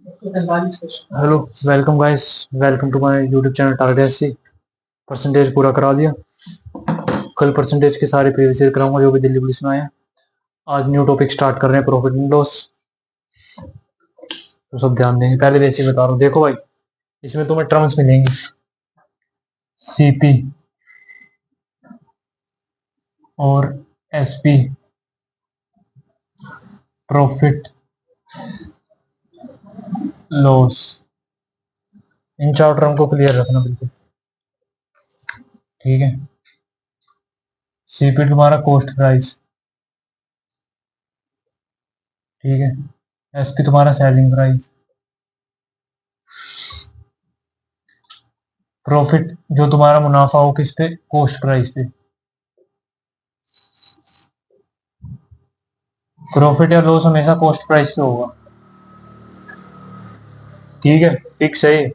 Hello, welcome guys, welcome to my YouTube channel target SC. Percentage पूरा करा दिया। कल परसेंटेज के सारे प्रीवियस ईयर कराऊंगा जो भी दिल्ली पुलिस में आए हैं। आज न्यू टॉपिक स्टार्ट कर रहे हैं, प्रॉफिट एंड लॉस। तो सब ध्यान देंगे। पहले बेसिक बता रहा हूँ, देखो भाई, इसमें तुम्हें टर्म्स मिलेंगी। सीपी और एसपी, प्रॉफिट लॉस, इन चार टर्म को क्लियर रखना बिल्कुल, ठीक है। सीपी तुम्हारा कॉस्ट प्राइस, ठीक है। एसपी तुम्हारा सेलिंग प्राइस। प्रॉफिट जो तुम्हारा मुनाफा हो किस पे, कॉस्ट प्राइस पे। प्रॉफिट या लॉस हमेशा कॉस्ट प्राइस पे होगा, ठीक है, फिक्स है।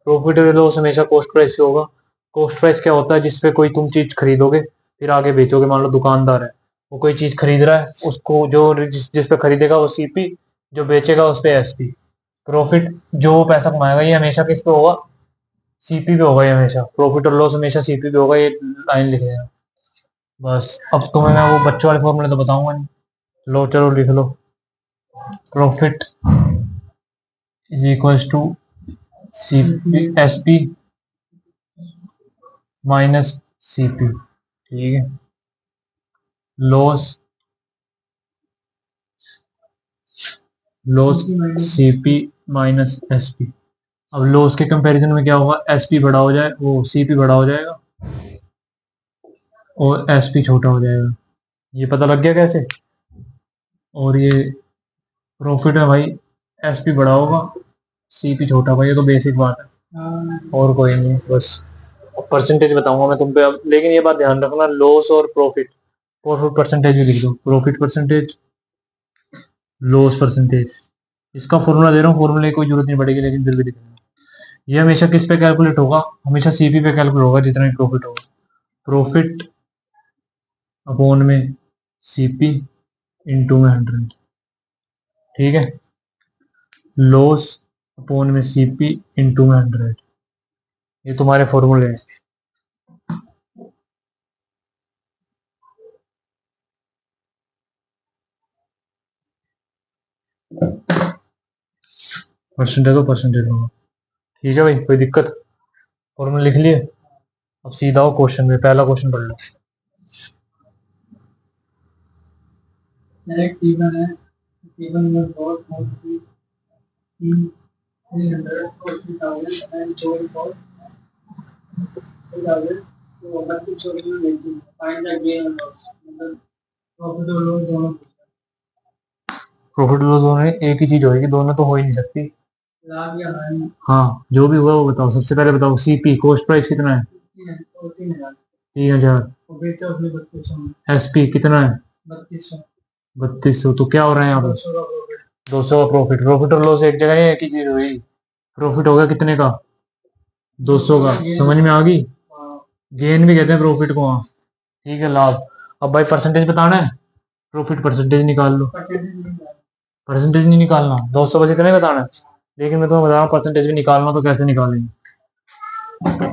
प्रॉफिट या लॉस हमेशा कॉस्ट प्राइस पे होगा। कॉस्ट प्राइस क्या होता है, जिसपे कोई तुम चीज खरीदोगे फिर आगे बेचोगे। मान लो दुकानदार है, वो कोई चीज खरीद रहा है, उसको जो जिस पे खरीदेगा वो सीपी, जो बेचेगा उस पे एसपी। प्रॉफिट जो वो पैसा कमाएगा ये हमेशा किस पे होगा, सीपी पे होगा। ये हमेशा प्रॉफिट और लॉस हमेशा सीपी पे होगा, ये लाइन लिख लेना बस। अब तुम्हें मैं वो बच्चों वाले फॉर्मूले तो बताऊंगा नहीं। लो चलो लिख लो, profit is equals to CP SP minus CP, ठीक है। Loss loss CP minus SP. अब लॉस के कंपैरिजन में क्या होगा, एसपी बड़ा हो जाए, वो सीपी बड़ा हो जाएगा और एसपी छोटा हो जाएगा। ये पता लग गया कैसे। और ये प्रॉफिट है भाई, एसपी बड़ा होगा, सीपी छोटा होगा, ये तो बेसिक बात है और कोई नहीं बस। परसेंटेज बताऊंगा मैं तुम पे अब, लेकिन ये बात ध्यान रखना, लॉस और प्रॉफिट, प्रॉफिट परसेंटेज भी लिख दो, प्रॉफिट परसेंटेज, लॉस परसेंटेज। इसका फॉर्मूला दे रहा हूँ, फॉर्मूले की कोई जरूरत नहीं पड़ेगी लेकिन फिर भी लिख देना। ये हमेशा किस पे कैलकुलेट होगा, हमेशा सीपी पे कैलकुलेट होगा जितना भी प्रॉफिट होगा। प्रॉफिट अपॉन में सीपी इंटू में 100, ठीक है। लॉस अपॉन में सीपी इंटू में 100, ये तुम्हारे फॉर्मूले हैं। परसेंटेज तो परसेंटेज होगा, ठीक है भाई, कोई दिक्कत। फॉर्मूला लिख लिए, अब सीधा हो क्वेश्चन में। पहला क्वेश्चन पढ़ लो। सेलेक्ट गिवन है, गिवन में 300 and choose for 2000 तो 32 में फाइंड द गेन और लॉस, मतलब प्रॉफिट और लॉस दोनों। प्रॉफिट और लॉस दोनों एक ही चीज होगी, दोनों तो हो ही नहीं सकती। लाभ या हानि, हाँ जो भी हुआ वो बताओ। सबसे पहले बताओ सीपी कॉस्ट प्राइस कितना है, 3000। एसपी कितना है, 3200। तो क्या हो रहा है यहाँ पर, 200 का प्रॉफिट। प्रॉफिट और लॉस एक जगह है, एक ही चीज हुई। प्रॉफिट हो गया कितने का, 200 का, समझ में आ गई। गेन भी कहते हैं प्रॉफिट को, हाँ ठीक है। लाभ, अब भाई परसेंटेज बताना है, प्रॉफिट परसेंटेज निकाल लो। परसेंटेज नहीं निकालना, 200 बस इतना ही बताना है। लेकिन मैं तुम्हें बता रहा हूँ परसेंटेज भी निकालना, तो कैसे निकालेंगे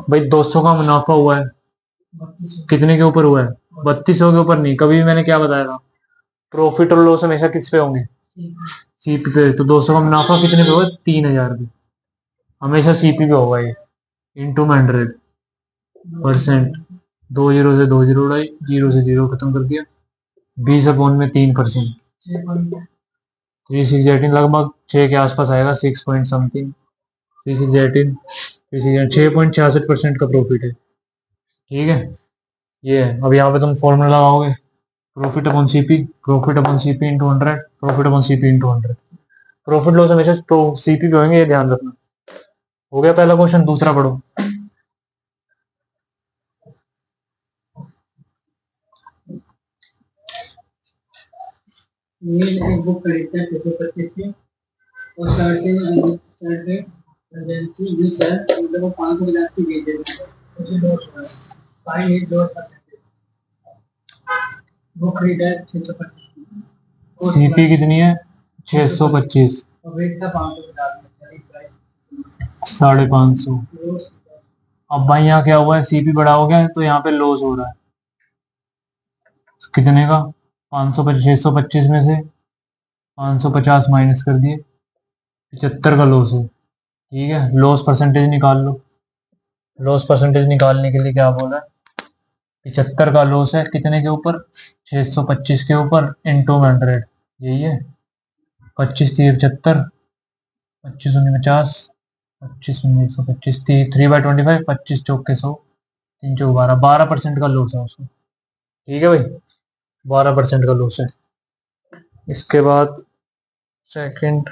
भाई। 200 का मुनाफा हुआ है, कितने के ऊपर हुआ है, 3200 के ऊपर नहीं। कभी मैंने क्या बताया था, प्रॉफिट और लॉस हमेशा किस पे होंगे, सीपी पे। तो 200 का मुनाफा कितने पे होगा, 3000 पे, हमेशा सीपी पे होगा ये। इंटू में 100%, 2 जीरो से 2 जीरो उड़ाई, जीरो से जीरो खत्म कर दिया, 20/3%, 3618, लगभग 6 के आसपास आएगा, 6 पॉइंट समथिंग, 3618, 6.66% का प्रॉफिट है, ठीक है। ये है। अब यहाँ पे तुम फॉर्मूला लगाओगे, profit upon CP, profit upon CP into 100, profit upon CP into 100। Profit loss हमेशा सीपी पे होंगे, ये ध्यान रखना। हो गया पहला क्वेश्चन, दूसरा पढ़ो। एक बुक खरीदते हैं 625 की, और सर्टेन एजेंसी यूज है, मतलब वो 500 की जाती बेच देते हैं, उसे लॉस हो रहा है। Fine is loss percentage. Book खरीदा है 625 की, सीपी कितनी है, 625, 550। अब भाई यहाँ क्या हुआ है, सीपी बड़ा हो गया है तो यहाँ पे लॉस हो रहा है कितने का, 625 में से 550 माइनस कर दिए, 75 का लॉस है। ठीक है, लॉस परसेंटेज निकाल लो। लॉस परसेंटेज निकालने के लिए क्या बोला है, 75 का लॉस है कितने के ऊपर, 625 के ऊपर इंटू 100, यही है। 25 3 75, 25 19 50, 25 19 125, 3/25, 25 चौक के 100, 3 चौक 12, 12% का लॉस है उसको। ठीक है भाई, 12% का लॉस है। इसके बाद सेकंड,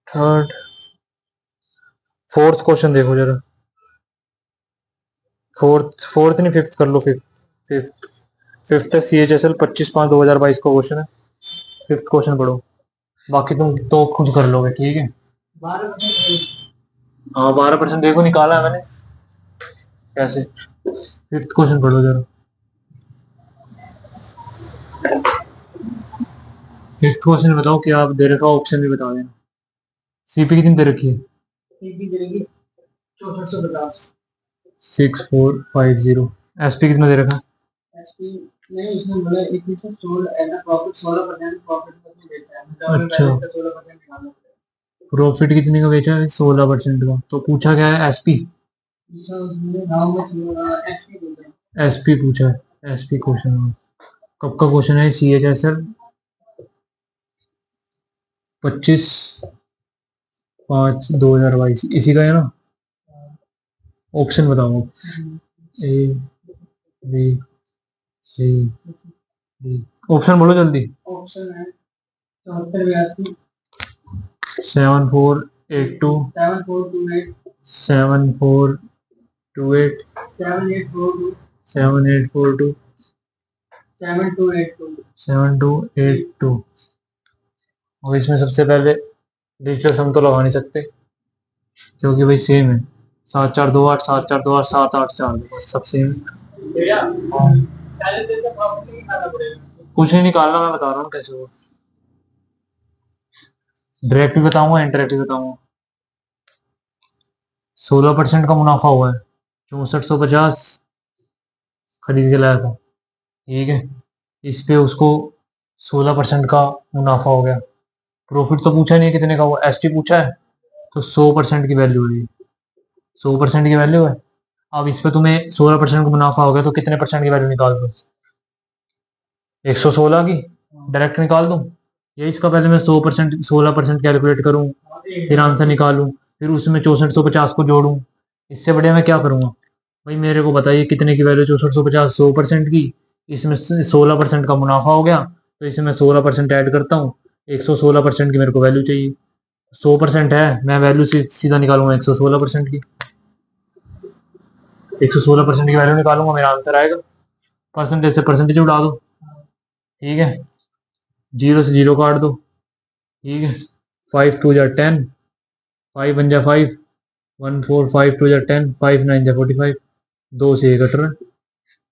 थर्ड, फोर्थ क्वेश्चन देखो जरा। फोर्थ नहीं, फिफ्थ कर लो। फिफ्थ फिफ्थ है CHSL 25/5/2022 का क्वेश्चन है। फिफ्थ क्वेश्चन पढ़ो, बाकी तुम तो खुद कर लोगे। ठीक है, हाँ 12% देखो निकाला है मैंने कैसे। फिफ्थ क्वेश्चन पढ़ो जरा। फिफ्थ क्वेश्चन बताओ क्या आप दे रखा, ऑप्शन भी बता देना। सीपी कितनी दे रखी है, 6450। एसपी कितना दे रखा, अच्छा प्रॉफिट कितने का बेचा है, 16% का। तो पूछा क्या है, एसपी। एसपी पूछा है, एसपी क्वेश्चन। कब का क्वेश्चन है, CHSL 25/5/2022, इसी का है ना। ऑप्शन बताओ, A B C D. Option बोलो जल्दी। 7482, 7428, 7842, 7282। और इसमें सबसे पहले डिजिटल सम तो लगा नहीं सकते क्योंकि भाई सेम है। 7428, 7428, 784, बस सब सेम है। कुछ नहीं निकालना, मैं बता रहा हूँ कैसे हो। डायरेक्ट भी बताऊंगा, इंटरेक्ट भी बताऊंगा। 16% का मुनाफा हुआ है, 6450 खरीद के लाया था। ठीक है, इस पे उसको 16% का मुनाफा हो गया। प्रॉफिट तो पूछा नहीं है कितने का हुआ, एसटी पूछा है, तो 100% की वैल्यू हुई, 100% की वैल्यू है। अब इस पे तुम्हें 16% का मुनाफा हो गया तो कितने परसेंट की वैल्यू निकाल दो, 116 की डायरेक्ट निकाल दूं, या इसका पहले मैं 100% 16% कैलकुलेट करूं, फिर आंसर निकालूं, फिर उसमें 6450 को जोड़ूं। इससे बढ़िया मैं क्या करूंगा भाई, मेरे को बताइए कितने की वैल्यू, 6450, 100% की, इसमें 16% का मुनाफा हो गया, तो इसमें 16% ऐड करता हूँ, 116% की मेरे को वैल्यू चाहिए। 100% है, मैं वैल्यू सीधा निकालूंगा 116% की, 116% की वैल्यू निकालूंगा, मेरा आंसर आएगा। परसेंटेज से परसेंटेज उड़ा दो। ठीक है, जीरो से जीरो काट दो। ठीक है, 5 2 जा 10, 5 1 जा 5, 1 4 5 2 जा 10, 5 9 जा 45, 2 से 1 कट रहा,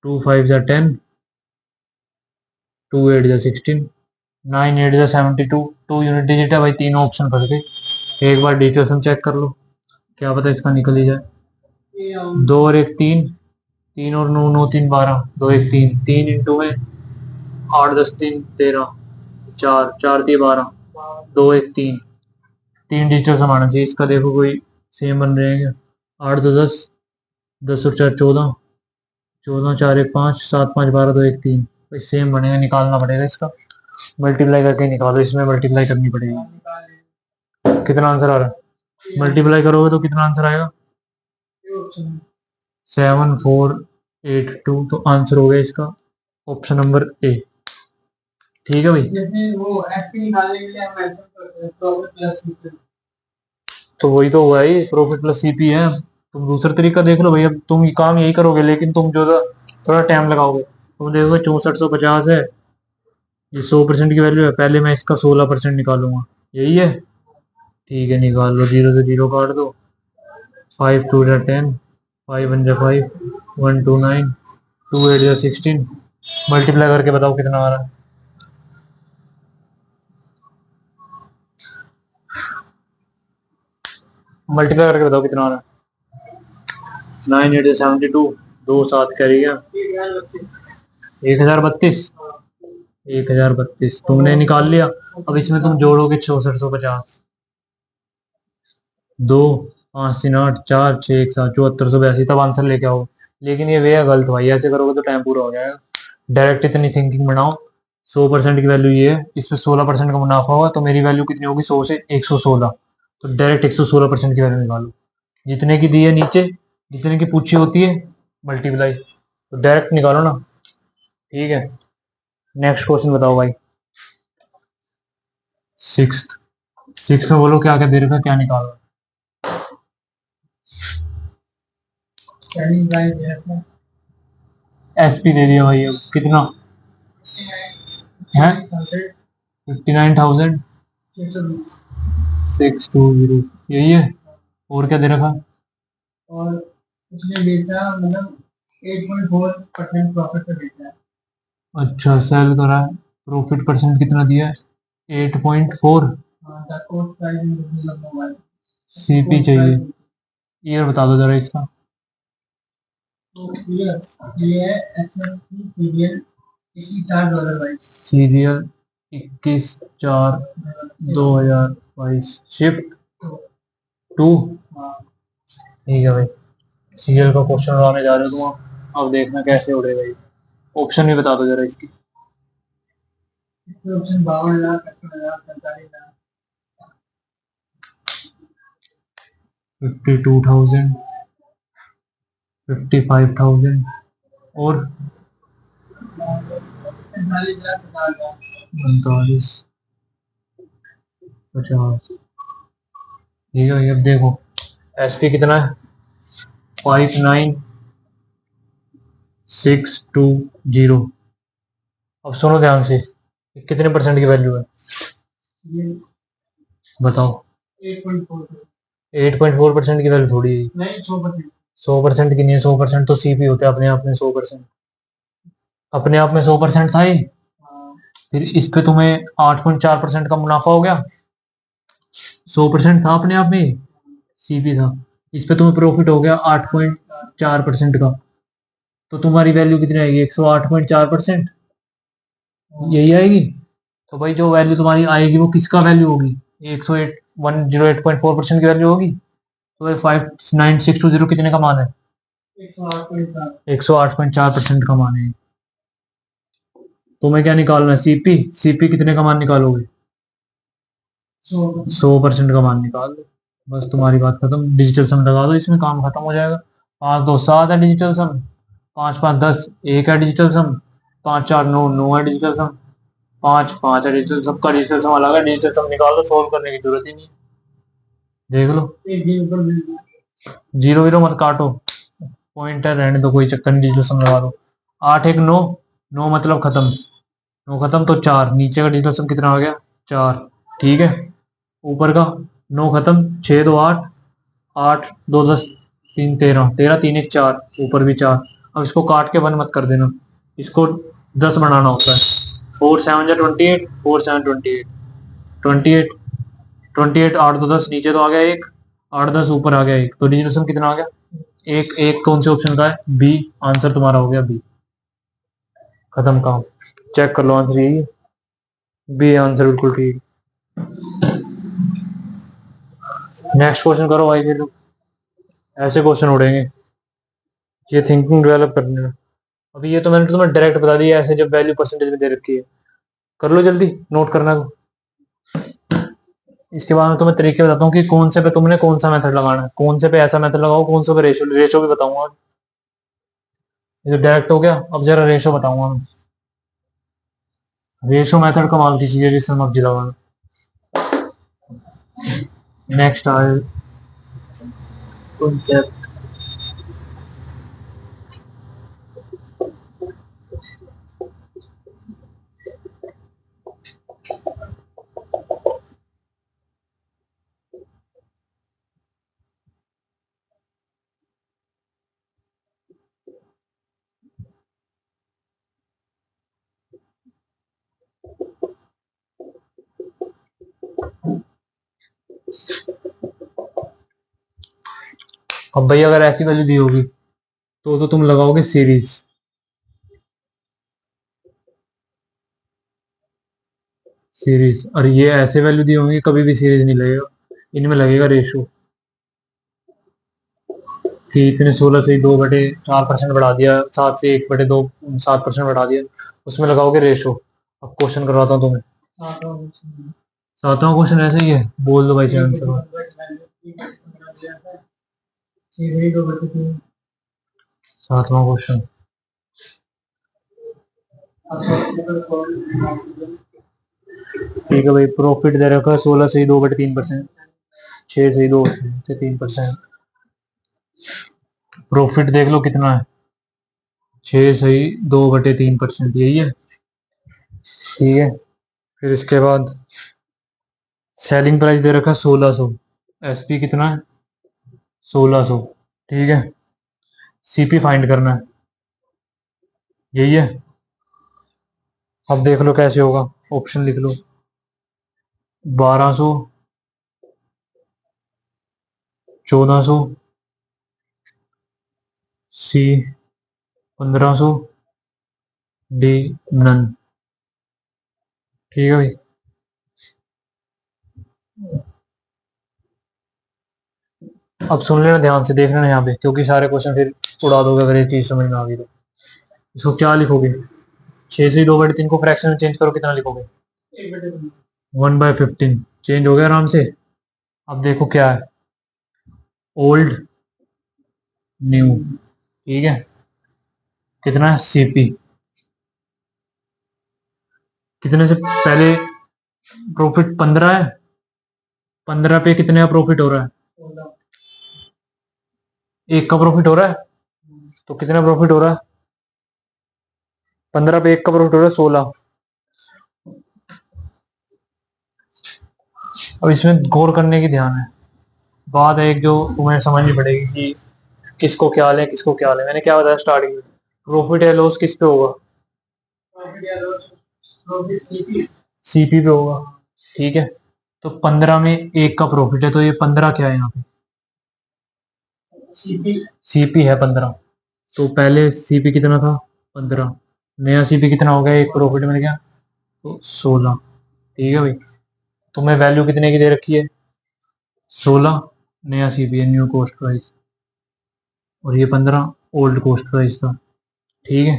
2 5 जा 10, 2 8 जा 16, 9 8 जा 72। 2 यूनिट डिजिट है भाई, तीनों ऑप्शन फंस गए। एक बार डिजिटल सम चेक कर लो, क्या पता इसका निकल ही जाए। 2 और 1 3, 3 और 9 9 3 12, 2 1 3, 3 इंटू में 8 10 3 13, 4 4 3 12, 2 1 3, 3 डिजिटल सम आना चाहिए इसका। देखो कोई सेम बन रहे हैं क्या, 8 2 10, 10 और 4 14, 14 4 1 5, 7 5 12, 2 1 3, भाई सेम बनेगा, निकालना पड़ेगा इसका। मल्टीप्लाई करके निकालो, इसमें मल्टीप्लाई करनी पड़ेगी। कितना आंसर आ रहा है, मल्टीप्लाई करोगे तो कितना आंसर आएगा, 7482। तो आंसर हो गया इसका ऑप्शन नंबर ए। ठीक है भाई, तो वही तो हुआ ही, प्रॉफिट प्लस सीपी है। तुम दूसरा तरीका देख लो भैया, तुम ये काम यही करोगे, लेकिन तुम जो थोड़ा टाइम लगाओगे। तुम देखोगे 6450 है, ये 100% की वैल्यू है, पहले मैं इसका 16% निकालूंगा, यही है। ठीक है, निकाल लो, जीरो से जीरो काट दो, 5 2 जा 10, 5 1 जा 5, 1 2 9, 2 8 जा 16, मल्टीप्लाई करके बताओ कितना आ रहा है। मल्टीप्लाई करके बताओ कितना आ रहा है। 9 8 72, 2 7 क्या रही गया? 1032। 1032 तुमने निकाल लिया। अब इसमें तुम जोड़ोगे 6450। 2 5 3 8 4 6 1 7 7482, तब आंसर लेके आओ। लेकिन ये वे है गलत भाई, ऐसे करोगे तो टाइम पूरा हो जाएगा। डायरेक्ट इतनी थिंकिंग बनाओ। 100% की वैल्यू ये है, इसमें 16% का मुनाफा होगा, तो मेरी वैल्यू कितनी होगी? 100 से 116। तो डायरेक्ट 116% की वैल्यू निकालो। जितने की दी है नीचे, जितने की पूछी होती है मल्टीप्लाई, तो डायरेक्ट निकालो ना। ठीक है, नेक्स्ट क्वेश्चन बताओ भाई। सिक्स। सिक्स में बोलो क्या क्या दे रखा है, क्या निकालना। एसपी दे दिया भाई, अब कितना है? 59,620 यही है। और क्या दे रखा? और उसने बेचा मतलब 8.4% प्रॉफिट पे बेचा है। अच्छा, सेल करा है। प्रॉफिट परसेंट कितना दिया है? 8.4। सीपी चाहिए। ईयर बता दो जरा इसका। Serial 21/4/2022 shift 2। ठीक है भाई, सीरियल का क्वेश्चन उड़ाने जा रहे हो तुम। अब देखना कैसे उड़ेगा ये। ऑप्शन भी बता दो जरा इसकी। ऑप्शन 52 लाख, 55 लाख, 45 लाख, 52,000, 55,000 और 45, 50। ठीक है, अब देखो एसपी कितना है? 59,620। अब सुनो ध्यान से, कितने परसेंट की वैल्यू है बताओ? 8.4% की वैल्यू थोड़ी है। नहीं, 100% की नहीं है। 100% तो सीपी होते हैं अपने आप में। 100% अपने आप में 100% था ही। फिर इस पे तुम्हें 8.4% का मुनाफा हो गया। 100% था अपने आप में, सीपी था। इस पे तुम्हें प्रॉफिट हो गया 8.4% का। तो तुम्हारी वैल्यू कितनी आएगी? 108.4%, यही आएगी। तो भाई जो वैल्यू तुम्हारी आएगी वो किसका वैल्यू होगी? 108.4% की वैल्यू होगी। तो भाई 59,620 कितने का मान है? 108.4% का मान है। तुम्हें क्या निकालना है? सीपी। सीपी कितने का मान निकालोगे? 100% का मान निकाल दो। बस तुम्हारी बात खत्म। डिजिटल सम लगा दो, इसमें काम खत्म हो जाएगा। 5 2 7 है डिजिटल सम। 5 5 10 1 है डिजिटल सम। 5 4 9 9 है डिजिटल सम। 5 5 है डिजिटल। सबका डिजिटल सम अलग है। डिजिटल सम निकाल दो, सोल्व करने की जरूरत ही नहीं है। देख लो। जीरो वीरो मत काटो, पॉइंटर रहने दो, कोई चक्कर नहीं। डिजिटल सम लगा दो। 8 1 9, 9 मतलब खत्म। 9 खत्म तो 4, नीचे का डिजिटल सम कितना आ गया? 4। ठीक है, ऊपर का 9 खत्म, 6 2 8, 8 2 10, 3 13, 13 3 1 4, ऊपर भी 4। अब इसको काट के 1 मत कर देना, इसको 10 बनाना होता है। 4 7 जा 28, 4 7 28, 28, 28 8 2 10, नीचे तो आ गया एक, 8 10 ऊपर आ गया एक, तो डिजिटल सम कितना आ गया? एक। एक कौन से ऑप्शन का है? बी। आंसर तुम्हारा हो गया बी। खत्म काम। चेक कर लो, आंसर यही है। बी आंसर बिल्कुल ठीक। नेक्स्ट क्वेश्चन करो भाई, फिर ऐसे क्वेश्चन उड़ेंगे। ये थिंकिंग डेवलप करने में। अभी ये तो मैंने तुम्हें डायरेक्ट बता दिया ऐसे, जब वैल्यू परसेंटेज में दे रखी है। कर लो जल्दी, नोट करना तो। इसके बाद मैं तुम्हें तरीके बताता हूँ कि कौन से पे तुमने कौन सा मेथड लगाना है। कौन से पे ऐसा मेथड लगाओ, कौन से पे रेशो। रेशो भी बताऊंगा। ये तो डायरेक्ट हो गया, अब जरा रेशो बताऊंगा मैं। रेशो मेथड कमाल की चीज है, जिससे मर्जी लगाना। नेक्स्ट आए कॉन्सेप्ट। अब भाई अगर ऐसी वैल्यू दी होगी तो तुम लगाओगे सीरीज। सीरीज और ये ऐसे वैल्यू दी होंगी कभी भी सीरीज नहीं लगेगा, इनमें लगेगा रेशो। कि इतने 16 से 2/4% बढ़ा दिया, 7 से 1/2 7% बढ़ा दिया, उसमें लगाओगे रेशो। अब क्वेश्चन करवाता हूँ तुम्हें। सातवां क्वेश्चन ऐसे ही है, बोल दो भाई से आंसर। सातवां क्वेश्चन ठीक है भाई। प्रॉफिट दे रखा है 16 से 2/3%, 6 से 2 से 3%। प्रॉफिट देख लो कितना है, 6 से 2/3%, यही है। ठीक है, फिर इसके बाद सेलिंग प्राइस दे रखा है 1600, एसपी कितना है 1600। ठीक है, सीपी फाइंड करना है, यही है। अब देख लो कैसे होगा, ऑप्शन लिख लो। 1200, 1400, सी 1500, डी नन। ठीक है भाई। अब सुन लेना ध्यान से, देख लेना यहाँ पे, क्योंकि सारे क्वेश्चन फिर उड़ा दोगे अगर ये चीज समझ में आ गई तो। इसको क्या लिखोगे, 6 से 2/3 को फ्रैक्शन में चेंज करो, कितना लिखोगे 1/15। चेंज हो गया आराम से। अब देखो क्या है, ओल्ड न्यू। ठीक है, कितना है सीपी, कितने से पहले प्रॉफिट 15 है, 15 पे कितने का प्रॉफिट हो रहा है, एक का प्रॉफिट हो रहा है, तो कितना प्रॉफिट हो रहा है, 15 पे एक का प्रॉफिट हो रहा है 16। अब इसमें गौर करने की ध्यान है, बात है एक जो तुम्हें समझनी पड़ेगी कि किसको क्या लें किसको क्या लें। मैंने क्या बताया स्टार्टिंग में, प्रॉफिट या लॉस किस पे होगा, सीपी पे होगा। ठीक है, तो 15 में एक का प्रॉफिट है, तो ये 15 क्या है यहाँ पे, सीपी है 15। तो पहले सीपी कितना था 15, नया सीपी कितना हो गया, एक प्रॉफिट मिल गया तो 16। ठीक है भाई, तुम्हें वैल्यू कितने की दे रखी है 16, नया सीपी है न्यू कॉस्ट प्राइस, और ये 15 ओल्ड कॉस्ट प्राइस था। ठीक है,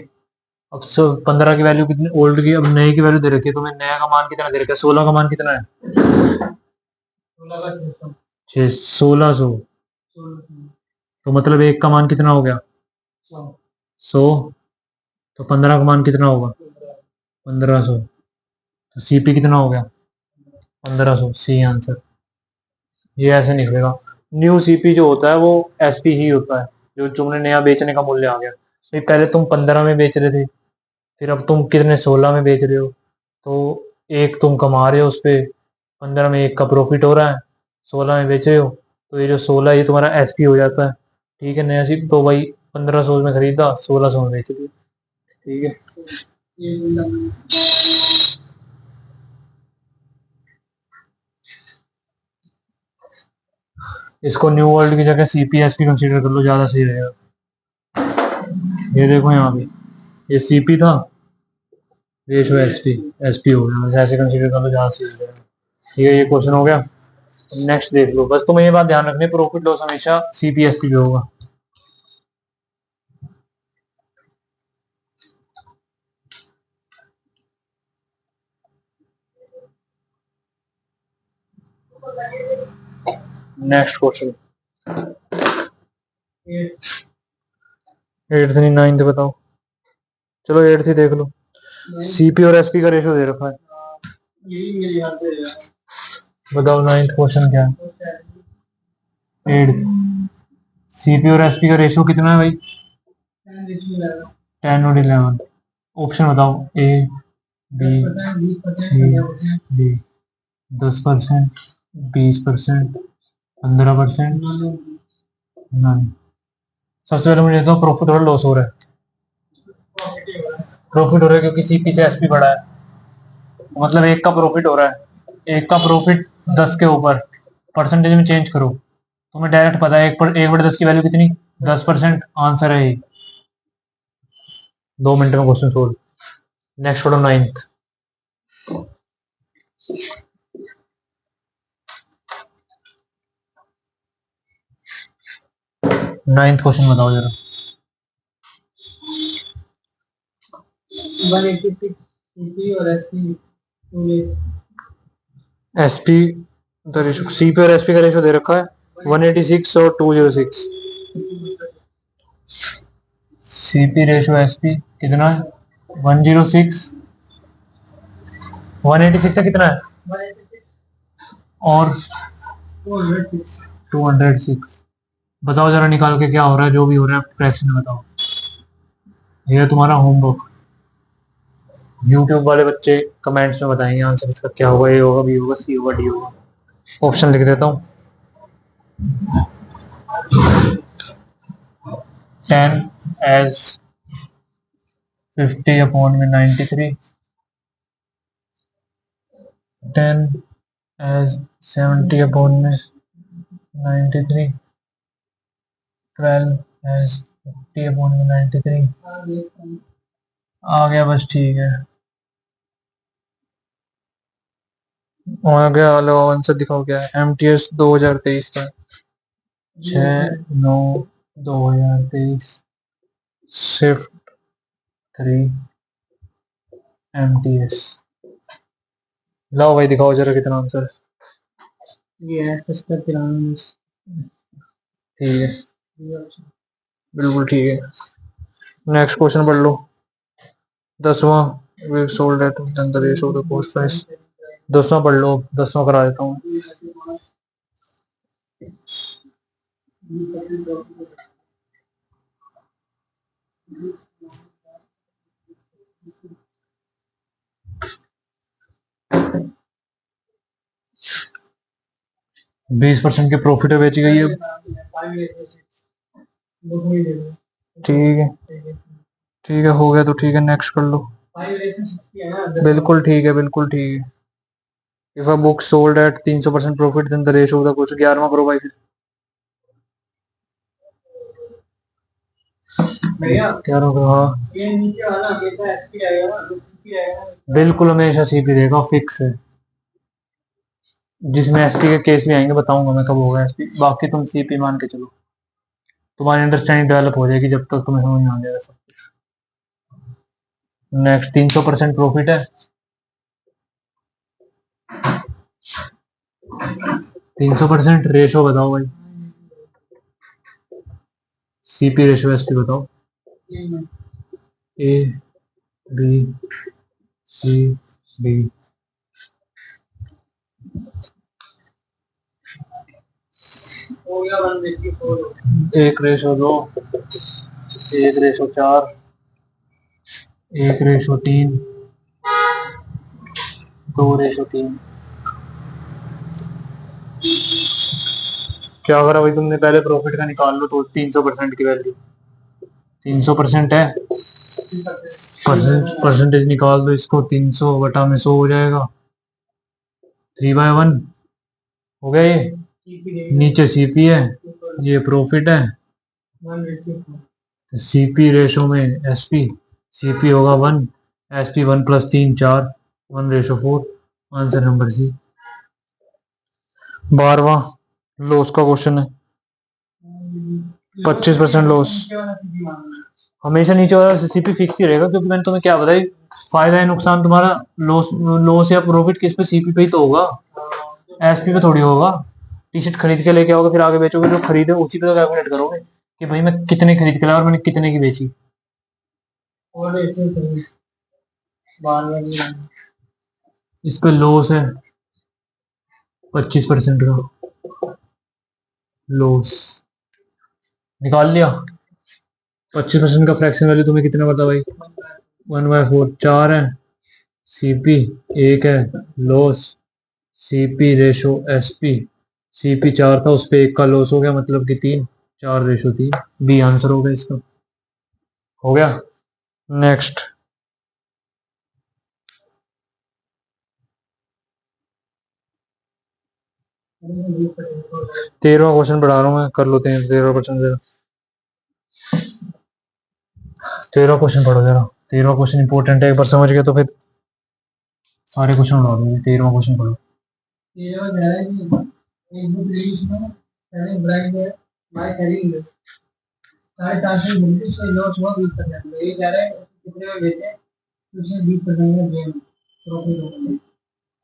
अब 15 की वैल्यू कितनी ओल्ड की, अब नए की वैल्यू दे रखी है तुम्हें, नया का मान कितना दे रखा है, 16 का मान कितना है, 1600। तो मतलब एक का मान कितना हो गया 100, तो 15 का मान कितना होगा 1500, तो सीपी कितना हो गया 1500, सी आंसर। ये ऐसे निकलेगा। न्यू सीपी जो होता है वो एसपी ही होता है, जो तुमने नया बेचने का मूल्य आ गया। तो पहले तुम 15 में बेच रहे थे, फिर अब तुम कितने 16 में बेच रहे हो, तो एक तुम कमा रहे हो उस पे, 15 में एक का प्रॉफिट हो रहा है, 16 में बेच रहे हो, तो ये जो 16 ये तुम्हारा एसपी हो जाता है। ठीक है, नया सीप तो भाई 1500 में खरीदा, 1600 में बेच दिया। ठीक है, इसको न्यू वर्ल्ड की जगह सीपीएसपी कंसीडर कर लो, ज्यादा सही रहेगा। ये देखो यहाँ पे, ये सीपी था, रेशो एसपी, एसपी हो गया, बस ऐसे कंसीडर कर लो, ज्यादा सही रहेगा। ठीक है, ये क्वेश्चन हो गया। नेक्स्ट देख लो, बस तुम्हें ये बात ध्यान रखनी है, प्रॉफिट लॉस हमेशा सीपीएसपी पे होगा। नेक्स्ट क्वेश्चन, 8th नहीं 9th बताओ, चलो 8th ही देख लो। सीपी और एसपी का रेशो दे रखा है, बताओ 9th क्वेश्चन क्या है। 8th, सीपी और एसपी का रेशो कितना है भाई, 10:11। ऑप्शन बताओ, A B C D. 10%, 20%, 15%, none. सबसे पहले मुझे तो प्रॉफिट और लॉस हो रहा है, प्रॉफिट हो रहा है क्योंकि सीपी से एसपी बढ़ा है, मतलब एक का प्रॉफिट हो रहा है, एक का प्रॉफिट 10 के ऊपर परसेंटेज में चेंज करो, तुम्हें डायरेक्ट पता है 1/10 की वैल्यू कितनी, 10%। आंसर है ये। 2 मिनट में क्वेश्चन सोल्व। नेक्स्ट पढ़ो, नाइन्थ। नाइन्थ क्वेश्चन बताओ जरा। 186 और एसपी सीपी और एसपी का रेशो दे रखा है 186 और 206। सीपी रेशो एसपी कितना है? 106। 186 का कितना है? और 206। बताओ जरा निकाल के क्या हो रहा है, जो भी हो रहा है फ्रैक्शन में बताओ। ये तुम्हारा होमवर्क। यूट्यूब वाले बच्चे कमेंट्स में बताएंगे आंसर इसका क्या होगा, ए होगा, बी होगा, सी होगा, डी होगा। ऑप्शन लिख देता हूँ। 10 as 50 अपॉन में 93, 10 as 70 अपॉन में 93, 12 as 50 अपॉन में 93। आ गया बस, ठीक है। आ गया, लो आंसर दिखाओ क्या है। MTS 2023 का 6/9/2023 शिफ्ट 3 MTS। लाओ भाई दिखाओ जरा कितना आंसर है। ये है 73। ठीक है, बिल्कुल ठीक है। नेक्स्ट क्वेश्चन पढ़ लो। 10वां, we sold at the ratio of the cost price. 10वां पढ़ लो, 10वां करा देता हूँ। 20% के प्रॉफिट बेची गई है। ठीक है, ठीक है, हो गया तो ठीक है। नेक्स्ट कर लो। बिल्कुल ठीक है, बिल्कुल ठीक है। If a book sold at 300% profit then the ratio of the cost. 11वां करो भाई। हाँ, बिल्कुल हमेशा सीपी देगा, फिक्स है। जिसमें एसपी के केस भी आएंगे बताऊंगा मैं कब होगा एसपी। बाकी तुम सीपी मान के चलो, तुम्हारी अंडरस्टैंडिंग डेवलप हो जाएगी जब तक तुम्हें समझ में आ जाएगा सब कुछ। नेक्स्ट 300% प्रॉफिट है। 300% रेशो बताओ भाई। सीपी रेशो एसपी बताओ। A B C D. एक रेशो 2, 1/4, 1/3, 2/3। क्या करा भाई तुमने? पहले प्रॉफिट का निकाल लो तो 300% की वैल्यू 300% है। परसेंटेज निकाल दो इसको, 300 बटा में 100 हो जाएगा। 3/1 हो गया। ये नीचे सीपी है, ये प्रॉफिट है। सीपी रेशो में एसपी, सीपी होगा 1, एसपी 1 + 3 4, 1/4। Answer number C. 12वां लॉस का क्वेश्चन है। 25% लॉस। हमेशा नीचे वाला सीपी फिक्स ही रहेगा, क्योंकि मैंने तुम्हें क्या बताया, फायदा है नुकसान तुम्हारा लॉस लॉस या प्रॉफिट किस पे? सीपी पे ही तो होगा, एसपी पे थोड़ी होगा। टी शर्ट खरीद के लेके आओगे, फिर आगे बेचोगे, जो खरीदे उसी पे तो कैलकुलेट करोगे कि भाई मैं कितने खरीद के लाया और मैंने कितने की बेची। इस पे लॉस है 25% का लॉस। निकाल लिया। 25% का फ्रैक्शन वैल्यू तुम्हें कितना पता भाई? 1/4, 4 है। सीपी 1 है। Loss CP ratio SP, CP 4 था, उस पे 1 का लॉस हो गया, मतलब कि 3, 4/3। बी आंसर हो गया इसका। हो गया। नेक्स्ट। 13वां क्वेश्चन पढ़ा रहा हूँ मैं, कर लो 13% जरा। 13वां क्वेश्चन पढ़ो जरा। 13वां क्वेश्चन इंपॉर्टेंट है, एक बार समझ गए तो फिर सारे क्वेश्चन उड़ा दोगे। 13वां क्वेश्चन पढ़ो।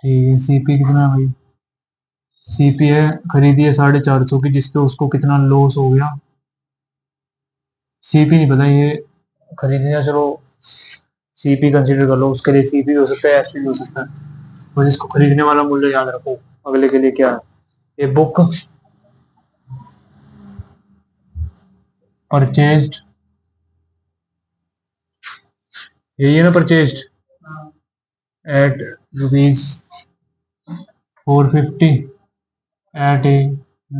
ठीक है, सीपी कितना है भाई? सीपी है, खरीदी है 450 की, जिसपे उसको कितना लॉस हो गया। सीपी नहीं पता ये, खरीदने का चलो सीपी कंसीडर कर लो, उसके लिए सीपी हो सकता है, एसपी भी हो सकता है। बस इसको खरीदने वाला मूल्य याद रखो। अगले के लिए क्या है? ये बुक परचेज्ड, यही है ना, purchased at rupees 450 at a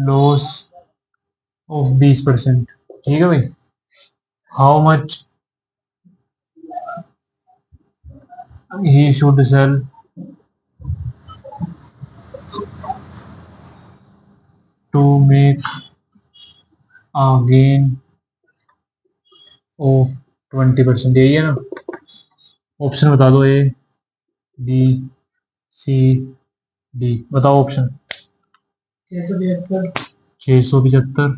loss of 20%। ठीक है भाई। How much he should sell to make a gain of 20%, यही है ना। ऑप्शन बता दो, ए बी सी डी, बताओ ऑप्शन। 675,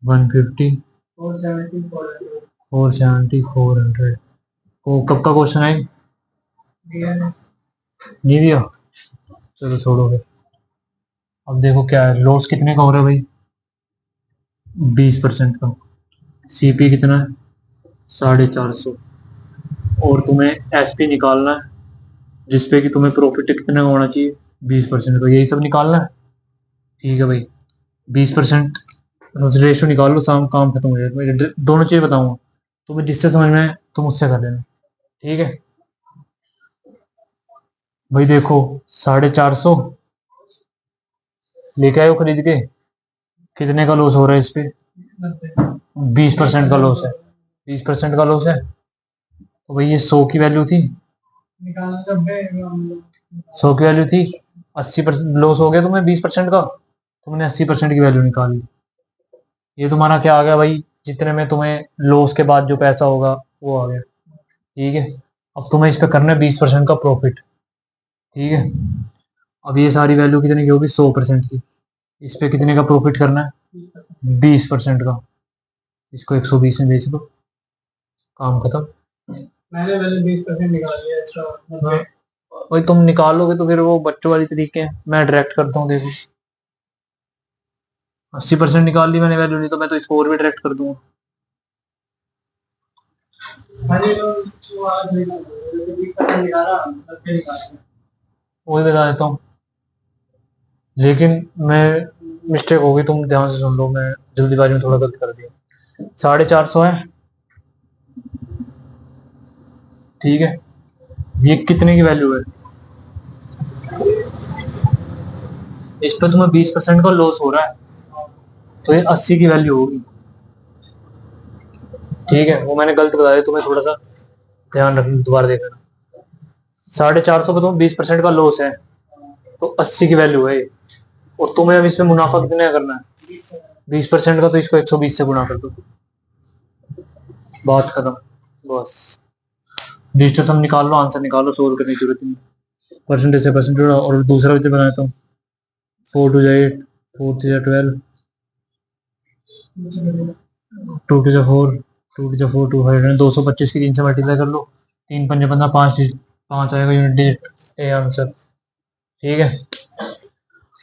150, 470, 400। वो कब का क्वेश्चन है? नहीं दिया, चलो छोड़ो फिर। अब देखो क्या है, लॉस कितने का हो रहा है भाई? 20% का। सीपी कितना है? 450। और तुम्हें एसपी निकालना है, जिसपे कि तुम्हें प्रॉफिट कितना होना चाहिए? 20% का, यही सब निकालना है। ठीक है भाई, 20% रेशो निकाल लो, शाम काम खत्म हो जाएगा। मैं दोनों चीज़ बताऊंगा तुम्हें, जिससे समझ में आए तुम उससे कर लेना। ठीक है भाई, देखो 450 लेके आयो खरीद के, कितने का लॉस हो रहा है इस पे? 20% का लॉस है। 20% का लॉस है, तो भाई ये 100 की वैल्यू थी, 100 की वैल्यू थी, 80% लॉस हो गया तुम्हें 20% का, तुमने 80% की वैल्यू निकाल ली। ये तुम्हारा क्या आ गया भाई? जितने में तुम्हें लॉस के बाद जो पैसा होगा वो आ गया। ठीक है, अब तुम्हें इस पे करना है 20% का प्रॉफिट। ठीक है, अब ये सारी वैल्यू कितने की होगी? 100% की। इस पे कितने का प्रॉफिट करना है? 20% का। इसको 120 में बेच दो, काम खत्म। मैंने पहले 20% निकाल लिया इसका। हाँ, वही तुम निकालोगे तो फिर वो बच्चों वाली तरीके हैं, मैं डायरेक्ट करता हूँ देखो। 80% निकाल ली मैंने वैल्यू, नहीं तो मैं तो इसको और भी डायरेक्ट कर दूंगा। वही बता देता हूँ, लेकिन मैं मिस्टेक हो गई, तुम ध्यान से सुन लो, मैं जल्दीबाजी में थोड़ा गलत कर दिया। 450 है, ठीक है। ये कितने की वैल्यू है? इस पर तुम्हें 20% का लॉस हो रहा है, तो ये 80 की वैल्यू होगी। ठीक है, वो मैंने गलत बताया तुम्हें, थोड़ा सा ध्यान रखना, दोबारा देखना। 450 पे तुम्हें 20% का लॉस है, तो 80 की वैल्यू है। और तुम्हें अब इसमें मुनाफा कितने का करना है? 20% का, तो इसको 120 से गुणा कर दो, बात खत्म। बस डिजिटल सम निकाल लो, आंसर निकालो, सोल्व करने की जरूरत नहीं। परसेंटेज से परसेंटेज, और दूसरा भी बनाता हूँ। 4 टू 8, 4 टू 12, 2 टू 4, 2 टू 4, 200, 225 की 3 से मल्टीप्लाई कर लो। 3 पंजे 15, 5 5 आएगा यूनिट डिजिट, ए आंसर। ठीक है,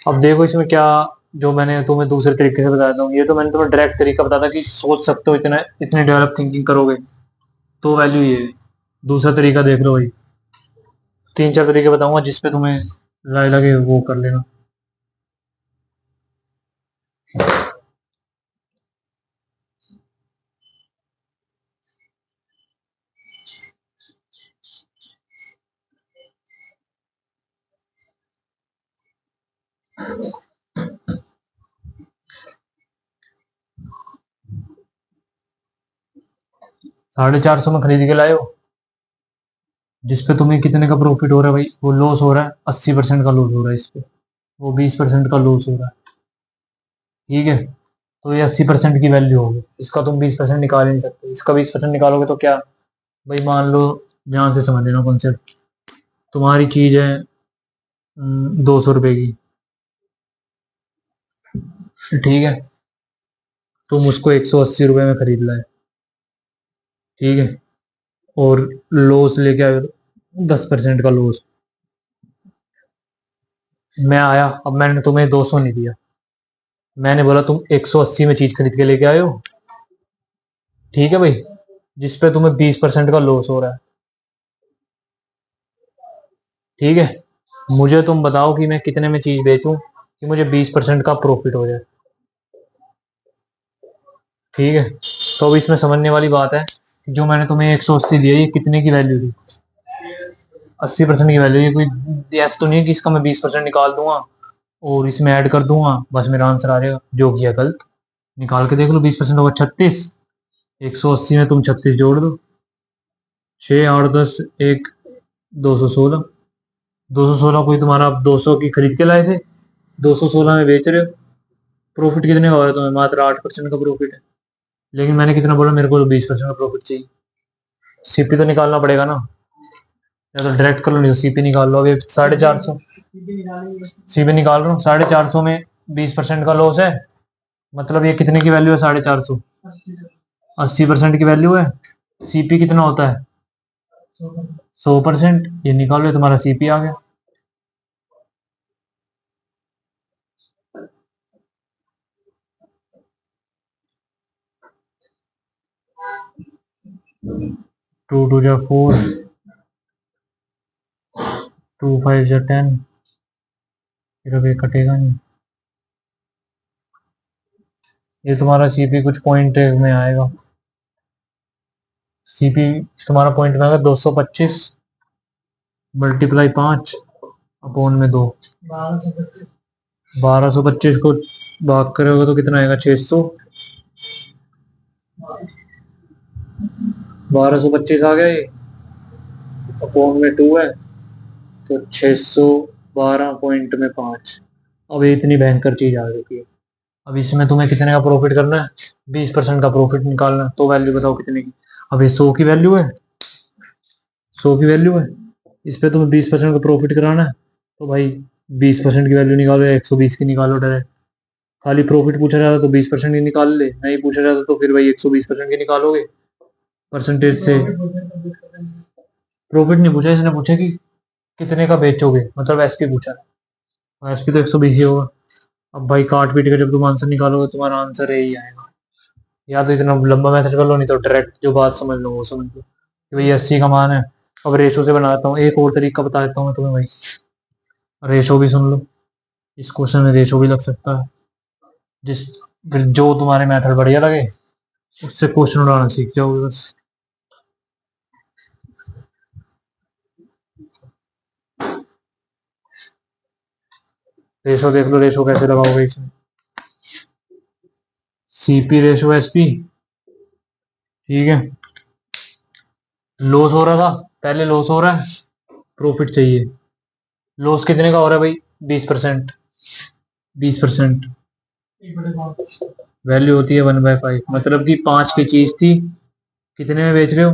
अब देखो इसमें क्या, जो मैंने तुम्हें दूसरे तरीके से बताया था, ये तो मैंने तुम्हें डायरेक्ट तरीका बताया था कि सोच सकते हो, इतना इतने डेवलप थिंकिंग करोगे तो वैल्यू ये है। दूसरा तरीका देख लो भाई, 3 4 तरीके बताऊंगा, जिसपे तुम्हें राय लगे वो कर लेना। 450 में खरीद के लाए हो, जिसपे तुम्हें कितने का प्रॉफिट हो रहा है भाई? वो लॉस हो रहा है, 80% का लॉस हो रहा है इस पे। वो 20% का लॉस हो रहा है, ठीक है। तो ये 80% की वैल्यू होगी, इसका तुम 20% निकाल ही नहीं सकते। इसका 20% निकालोगे तो क्या भाई, मान लो, ध्यान से समझ लेना कॉन्सेप्ट। तुम्हारी चीज है 200 रुपए की, ठीक है। तुम उसको 180 रुपए में खरीद लाए, ठीक है। और लॉस लेके आए 10% का लॉस। मैं आया, अब मैंने तुम्हें 200 नहीं दिया, मैंने बोला तुम 180 में चीज खरीद के लेके आए हो, ठीक है भाई, जिसपे तुम्हें 20% का लॉस हो रहा है, ठीक है। मुझे तुम बताओ कि मैं कितने में चीज बेचूं कि मुझे 20% का प्रॉफिट हो जाए, ठीक है। तो अब इसमें समझने वाली बात है, जो मैंने तुम्हें 180 दिया, ये कितने की वैल्यू थी? 80% की वैल्यू। ये कोई ऐसा तो नहीं है कि इसका मैं 20% निकाल दूंगा और इसमें ऐड कर दूंगा, बस मेरा आंसर आ जाएगा। जो किया गलत, निकाल के देख लो। 20% होगा 36, 180 में तुम 36 जोड़ दो, 6 8 10 1, 216। 216 कोई तुम्हारा, आप 200 की खरीद के लाए थे, 216 में बेच रहे हो। प्रॉफिट कितने का हो रहा है तुम्हें? मात्र 8% का प्रॉफिट है। लेकिन मैंने कितना बोला, मेरे को तो 20% का प्रॉफिट चाहिए। सीपी तो निकालना पड़ेगा ना, या तो डायरेक्ट कर लो, नहीं तो सीपी निकाल लो। अभी 450, सीपी निकाल रहा हूँ। 450 में 20% का लॉस है, मतलब ये कितने की वैल्यू है? 450, 80% की वैल्यू है। सीपी कितना होता है? 100%। ये निकालो, ये तुम्हारा सीपी आ गया। टू टू जा 4, 2 5 जा 10, फिर अब ये कटेगा नहीं। ये तुम्हारा सीपी कुछ पॉइंट में आएगा। सीपी तुम्हारा पॉइंट में आएगा 225 मल्टीप्लाई 5 अपॉन में 2। 1225 को भाग करोगे तो कितना आएगा? 600। 1225 आ गया, ये अपॉन में 2 है, तो 612 पॉइंट में 5। अब ये इतनी भयंकर चीज आ चुकी है। अब इसमें तुम्हें कितने का प्रॉफिट करना है? 20% का प्रॉफिट निकालना है। तो वैल्यू बताओ कितने की? अब ये 100 की वैल्यू है, 100 की वैल्यू है, इस पे तुम्हें 20% का प्रॉफिट कराना है। तो भाई 20% की वैल्यू निकालो या 120 की निकालो डायरेक्ट। खाली प्रॉफिट पूछा जाता तो 20% की निकाल ले, नहीं पूछा जाता तो फिर भाई 120% की निकालोगे परसेंटेज से। प्रॉफिट नहीं पूछा, इसने पूछा कि कितने का बेचोगे, मतलब एसपी पूछा है। एसपी तो 120 ही होगा। अब भाई काट पीट के जब तुम आंसर निकालोगे, तुम्हारा आंसर यही आएगा। या तो इतना लंबा मैथड कर लो, नहीं तो डायरेक्ट जो बात समझ लो वो समझ लो कि भाई 80 का मान है। अब रेशो से बनाता हूँ, एक और तरीका बता देता हूँ मैं तुम्हें भाई। रेशो भी सुन लो, इस क्वेश्चन में रेशो भी लग सकता है। जिस फिर जो तुम्हारे मेथड बढ़िया लगे उससे क्वेश्चन उड़ाना सीख जाओगे बस। रेशो देख लो, रेशो कैसे लगाओगे इसमें। सीपी रेशो एसपी, ठीक है। लॉस हो रहा था, पहले लॉस हो रहा है, प्रॉफिट चाहिए। लॉस कितने का हो रहा है भाई? 20%। 20% वैल्यू होती है 1/5, मतलब कि 5 की चीज थी, कितने में बेच रहे हो?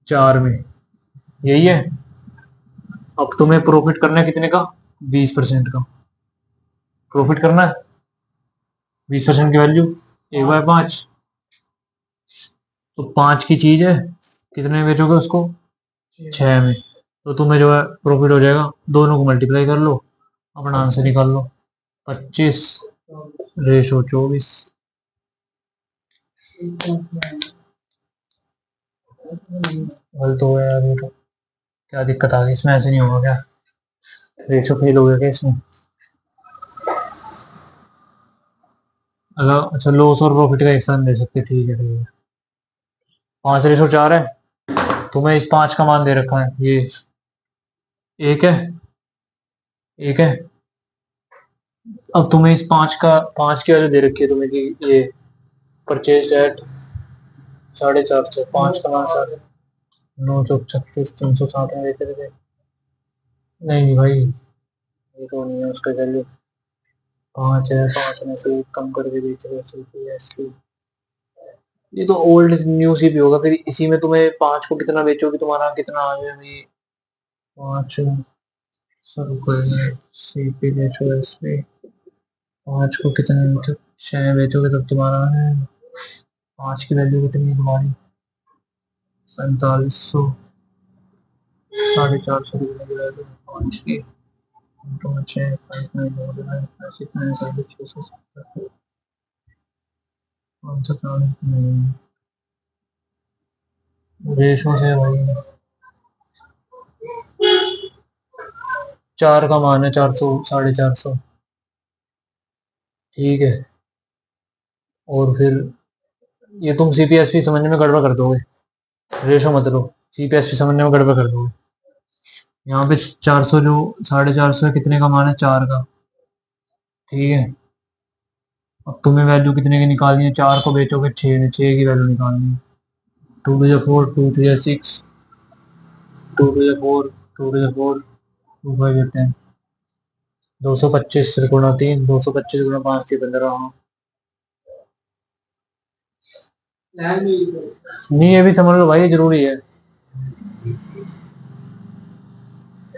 4 में, यही है। अब तुम्हें प्रॉफिट करना है कितने का? 20% का प्रॉफिट करना है। 20% की वैल्यू 1/5, तो 5 की चीज है, कितने में बेचोगे उसको? 6 में। तो तुम्हें जो है प्रॉफिट हो जाएगा, दोनों को मल्टीप्लाई कर लो, अपना आंसर निकाल लो। 25 रेशो 24। गलत हो गया यार, ये तो क्या दिक्कत आ गई इसमें? ऐसे नहीं होगा क्या? रेशो फेल हो गया क्या इसमें? अच्छा, लॉस और प्रॉफिट का एक साथ दे सकते, ठीक है ठीक है। 5/4 है, तुम्हें इस 5 का मान दे रखा है, ये एक है, एक है। अब तुम्हें इस 5 की वैल्यू दे रखी है तुम्हें कि ये परचेज एट 450, 5 का मान 936 360 में देते थे। नहीं नहीं भाई, ये तो नहीं है, उसका वैल्यू 5 है, 5 में से एक कम करके बेच रहे हो। ये तो ओल्ड न्यूज ही भी होगा, फिर इसी में तुम्हें 5 को कितना बेचोगे, तुम्हारा कितना आ जाएगा भाई। 5 सौ रुपये सीपी बेचो एसपी, 5 को कितने बेचो, 6 बेचोगे तब तुम्हारा है। 5 की वैल्यू कितनी है तुम्हारी, 4500, 450 रुपये की वैल्यू 5 की, 6 रेशो से भाई 4 का मान है 400, 450, ठीक है। और फिर ये तुम सीपीएसपी समझने में गड़बड़ कर दोगे, रेशो मत लो, सीपीएसपी समझने में गड़बड़ कर दोगे। यहाँ पे 400 जो 450 है, कितने का मान है, 4 का, ठीक है। अब तुम्हें वैल्यू कितने की निकालनी है, 4 को बेचोगे 6 में, 6 की वैल्यू निकालनी है। 2 टू 4, 2 3 6, 2 टू 4, 2 टू 4, 2 5 10, 225 गुणा 3, 225 गुणा 5 थी 15। नहीं ये भी समझ लो भाई, ये जरूरी है,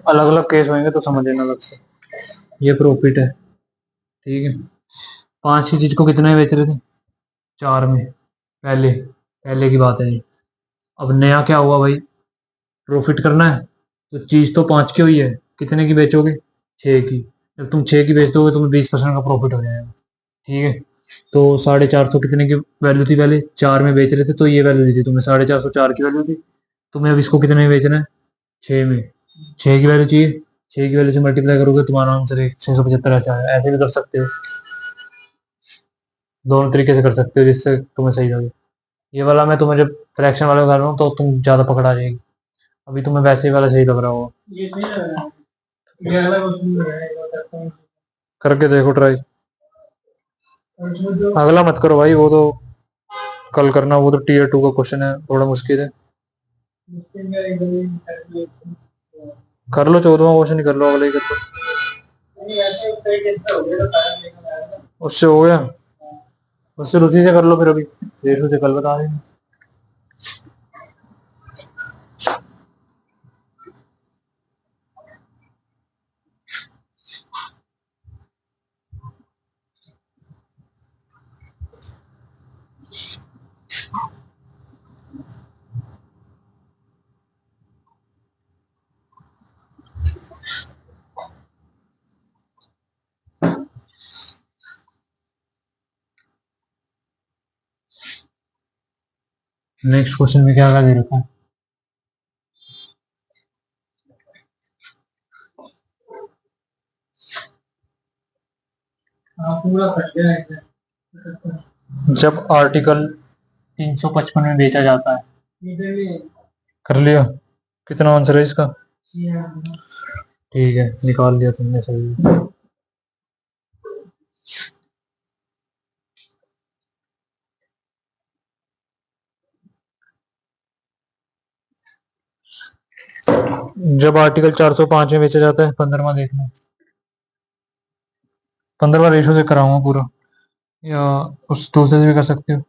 अलग अलग केस होंगे तो समझ लेना अलग से। ये प्रॉफिट है, ठीक है। 5 की चीज को कितने में बेच रहे थे, 4 में, पहले पहले की बात है ये। अब नया क्या हुआ भाई, प्रॉफिट करना है तो चीज तो 5 की हुई है, कितने की बेचोगे, 6 की। जब तुम 6 की बेच दोगे तुम्हें 20% का प्रॉफिट हो जाएगा, ठीक है। तो 450 कितने की वैल्यू थी, पहले 4 में बेच रहे थे तो ये वैल्यू दी थी तुम्हें, 450 4 की वैल्यू थी। तुम्हें अब इसको कितने में बेचना है, 6 में, 6 की वैल्यू चाहिए, 6 की वैल्यू से मल्टीप्लाई करोगे तुम्हारा आंसर है 675 अच्छा है। ऐसे भी कर सकते हो, दोनों तरीके से कर सकते हो जिससे तुम्हें सही लगे। ये वाला मैं तुम्हें जब फ्रैक्शन वाला बता रहा हूँ तो तुम ज्यादा पकड़ा जाएगी, अभी तुम्हें वैसे ही वाला सही लग रहा होगा। ये सही लग रहा है, ये वाला क्वेश्चन लग रहा है, करके देखो ट्राई। अगला मत करो भाई, वो तो कल करना, वो तो टीयर 2 का क्वेश्चन है, थोड़ा मुश्किल है। कर लो 14वां क्वेश्चन ही कर लो, अगले ही कर लो, उससे हो गया, उससे उसी से कर लो फिर, अभी रेशो से कल बता देंगे। नेक्स्ट क्वेश्चन में क्या दे रखा है, पूरा कट गया। जब आर्टिकल 355 में बेचा जाता है, कर लिया, कितना आंसर है इसका, ठीक है, निकाल लिया तुमने, सही। जब आर्टिकल 405 में बेचा जाता है, 15वां देखना, 15वां रेशो से कराऊंगा पूरा, या उस दूसरे से भी कर सकते हो,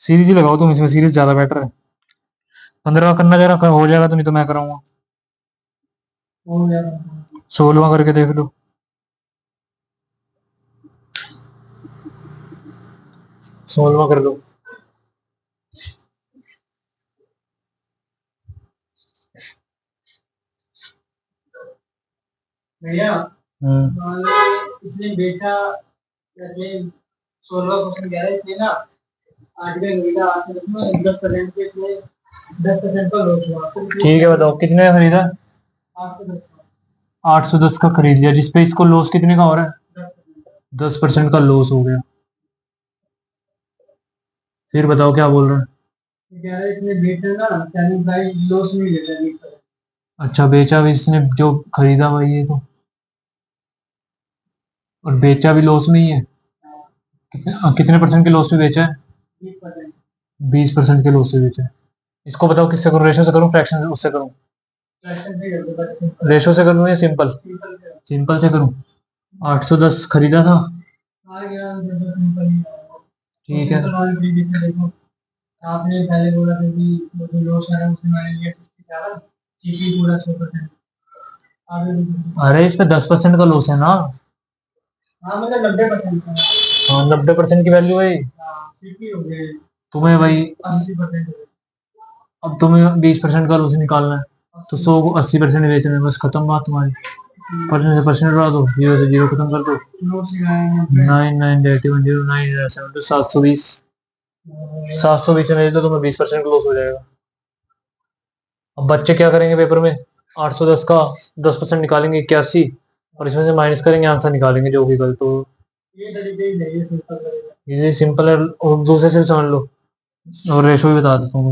सीरीज ही लगाओ तुम, इसमें सीरीज ज्यादा बेटर है। 15वां करना जरा, हो जाएगा तो, नहीं तो मैं कराऊंगा। 16वां करके देख लो, 16वां कर लो। भैया इसने बेचा, जैसे 16वां क्वेश्चन कह रहा है, इसने ना आर्टिकल खरीदा 10% के, इसमें 10% का लॉस हुआ, ठीक है बताओ कितने का खरीदा, 810, 810 का खरीद लिया, जिसपे इसको लॉस कितने का हो रहा है, 10% का लॉस हो गया। फिर बताओ क्या बोल रहे हैं, इसने बेचा ना, सेलिंग प्राइस लॉस नहीं लेता। अच्छा बेचा भी इसने, जो खरीदा भाई ये तो, और बेचा भी लॉस में ही है, कितने परसेंट के लॉस में बेचा है, 20% के लॉस से बेचा है। इसको बताओ किससे करूं, रेशो से करूं, फ्रैक्शन से, उससे करूं, रेशो से करूं या सिंपल, सिंपल से करूं। 810 खरीदा था। ठीक है। आपने पहले बोला था कि वो जो लॉस है उसमें मैंने लिया 67, सीपी पूरा 100%। अरे इसमें 10% का लॉस है ना। हाँ मतलब 90% का। हाँ 90% की वैल्यू है। सीपी हो गए तुम्हें भाई 80%। अब तुम्हें 20% का लॉस निकालना है तो 100 को 80% बेचना है, बस खत्म बात तुम्हारी। परसेंट से परसेंट उड़ा दो, जीरो से जीरो खत्म कर दो। 998109 720। 720 में तो तुम्हें 20% का लॉस हो जाएगा। अब बच्चे क्या करेंगे पेपर में, 810 का 10% निकालेंगे 81, और इसमें से माइनस करेंगे, आंसर निकालेंगे जो भी गलत हो। ये सिंपल है, और दूसरे से समझ लो, और रेशो भी बता देता हूँ।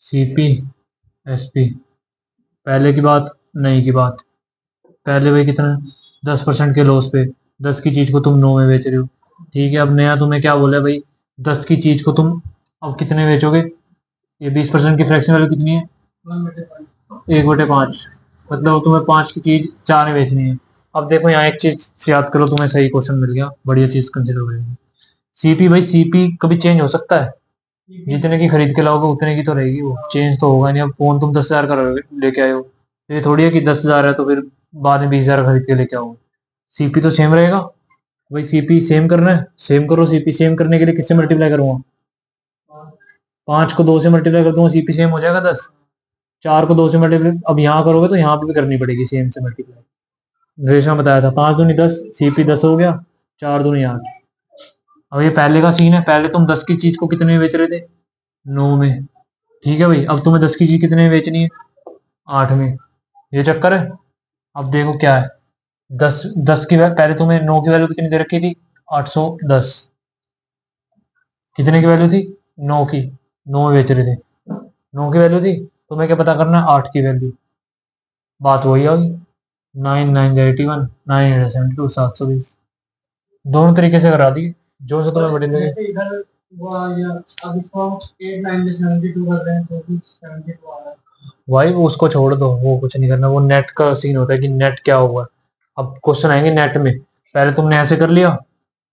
सीपी एसपी, पहले की बात नहीं की बात, पहले भाई कितना 10% के लॉस पे 10 की चीज को तुम 9 में बेच रहे हो। ठीक है, अब नया तुम्हें क्या बोला भाई, 10 की चीज को तुम अब कितने बेचोगे, ये 20% की फ्रैक्शन वैल्यू कितनी है, 1/5। मतलब तुम्हें 5 की चीज 4 में बेचनी है। अब देखो यहाँ एक चीज याद करो, तुम्हें सही क्वेश्चन मिल गया, बढ़िया चीज कंसिडर करेंगे। सीपी भाई, सीपी कभी चेंज हो सकता है, जितने की खरीद के लाओगे उतने की तो रहेगी, वो चेंज तो होगा नहीं। अब फोन तुम 10,000 का लेके आए हो, ये थोड़ी है कि 10,000 है तो फिर बाद में 20,000 खरीद के लेके आओगे। सीपी तो सेम रहेगा। भाई सीपी सेम करना है, सेम करो। सीपी सेम करने के लिए किससे मल्टीप्लाई करूंगा, 5 को 2 से मल्टीप्लाई कर दूंगा, सीपी सेम हो जाएगा 10। 4 को 2 से मल्टीप्लाई अब यहाँ करोगे तो यहाँ पे भी करनी पड़ेगी सेम से मल्टीप्लाई। रेशा बताया था 5 दूनी 10, सीपी 10 हो गया, 4 दूनी 8। अब ये पहले का सीन है, पहले तुम 10 की चीज को कितने में बेच रहे थे, 9 में। ठीक है भाई, अब तुम्हें 10 की चीज कितने में बेचनी है, 8 में। ये चक्कर है। अब देखो क्या है, 10 10 की पहले तुम्हें 9 की वैल्यू कितनी दे रखी थी, 810। कितने की वैल्यू थी, 9 की, 9 में बेच रहे थे, 9 की वैल्यू थी। तुम्हें क्या पता करना है, 8 की वैल्यू। बात वही होगी, 9981 972 720। दोनों तरीके से करा दिए, जो से तुम्हें बड़ी लगे। इधर वो आ गया, अब इसको 8972 कर रहे हैं तो भी 72 आ रहा है। भाई वो उसको छोड़ दो, वो कुछ नहीं करना, वो नेट का सीन होता है कि नेट क्या हुआ। अब क्वेश्चन आएंगे नेट में, पहले तुमने ऐसे कर लिया,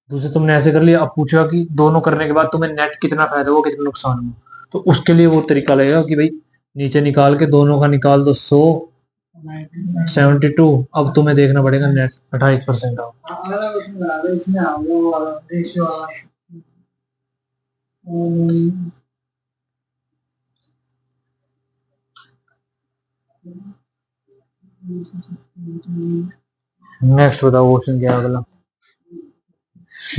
दूसरे तुमने ऐसे कर लिया, अब पूछा कि दोनों करने के बाद तुम्हें नेट कितना फायदा हुआ कितना नुकसान हुआ, तो उसके लिए वो तरीका लगेगा कि भाई नीचे निकाल के दोनों का निकाल दो 100 72। अब तुम्हें देखना पड़ेगा नेट 28% आओ। नेक्स्ट बताओ क्वेश्चन क्या है अगला,